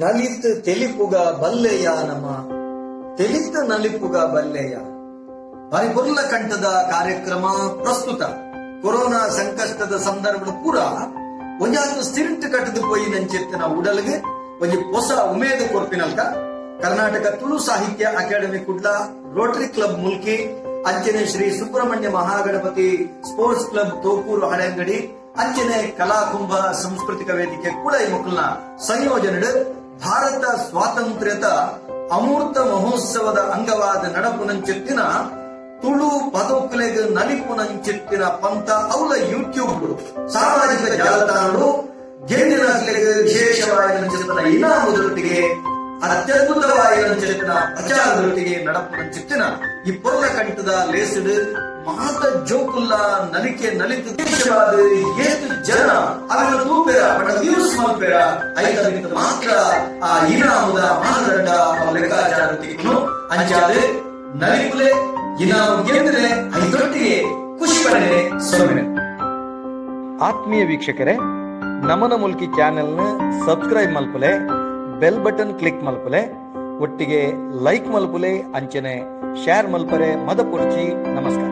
ನಲಿತ್ ತೆಲಿಪುಗ ಬಲ್ಲೆಯ ನಮ ತೆಲಿತ್ ನಲಿಪುಗ ಬಲ್ಲೆಯ ಪರಿಪುರ್ಲ ಕಂಠದ ಕಾರ್ಯಕ್ರಮ ಪ್ರಸ್ತುತ ಕೊರೋನಾ ಸಂಕಷ್ಟದ ಸಂದರ್ಭ ಪೂರ ಒಂಜಾದು ಸ್ಟಿರಿಂಟ್ ಕಟ್ಟದು ಪೋಯಿ ನಂಚೆತ್ತಿನ ಉಡಲ್ಗೆ ಒಂಜಿ ಹೊಸ ಉಮೇದು ಕೊರ್ಪಿನಲ್ಕ ಕರ್ನಾಟಕ ತುಳು ಸಾಹಿತ್ಯ academy Kudla Rotary club Mulki ಅಂಚನೆ ಶ್ರೀ ಸುಬ್ರಹ್ಮಣ್ಯ ಮಹಾಗಣಪತಿ ಸ್ಪೋರ್ಟ್ಸ್ ಕ್ಲಬ್ ತೋಕೂರು ಹಳೆಂಗಡಿ ಅಂಚನೆ ಕಲಾಕುಂಭ ಸಾಂಸ್ಕೃತಿಕ ವೇದಿಕೆ ಕೂಡ ಈ ಮಕ್ಕಳನ್ನ ಸಂಯೋಜನೆ ಭಾರತ ಸ್ವಾತಂತ್ರ್ಯದ ಅಮೂರ್ತ ಮಹೋತ್ಸವದ ಅಂಗವಾದ ನಡಪುನಂಚೆತ್ತಿನ ತುಳು ಪದಕಲೆಗೆ ನಲಿಪುನಂಚೆತ್ತಿನ ಪಂಥ ಅವಳ ಯೂಟ್ಯೂಬ್ ಸಾಮಾಜಿಕ ಜಾಲತಾಣಗಳು ಗೆಂಡಿನ ವಿಶೇಷವಾದ ಇನಾಮದೊಟ್ಟಿಗೆ ಅತ್ಯದ್ಭುತವಾದ ಪ್ರಚಾರದೊಟ್ಟಿಗೆ ನಡಪುನಂಚೆತ್ತಿನ ಈ ಪೊರ್ಲ ಕಂಠದ ಲೇಸಡ್ ಮಾತ ಜೋಕುಲ್ಲ ನಲಿಕೆ ನಲಿತು ದೇಶವಾದ ಏತು ಜನ ಅವರ ತೂಪೆರ ಬಡ ವ್ಯೂಸ್ ಮಲ್ಪೆರ ಐದರಿಂದ ಮಾತ್ರ ಆ ಇನಾಮದ ಮಾನದಂಡ ಲೆಕ್ಕಾಚಾರವನ್ನು ಅಂಚಾದೆ ನಲಿಪುಲೆ ಇನಾಮ ಗೆಂದ್ರೆ ಐದೊಟ್ಟಿಗೆ ಖುಷಿ ಪಡೆ ಸೊನ್ನೆ. ಆತ್ಮೀಯ ವೀಕ್ಷಕರೇ, ನಮನ ಮುಲ್ಕಿ ಚಾನೆಲ್ನ ಸಬ್ಸ್ಕ್ರೈಬ್ ಮಲ್ಪಲೆ, ಬೆಲ್ ಬಟನ್ ಕ್ಲಿಕ್ ಮಲ್ಪಲೆ, ಒಟ್ಟಿಗೆ ಲೈಕ್ ಮಲ್ಪಲೆ, ಅಂಚನೆ ಶೇರ್ ಮಲ್ಪರೆ ಮದ ಪೊರ್ಚಿ. ನಮಸ್ಕಾರ.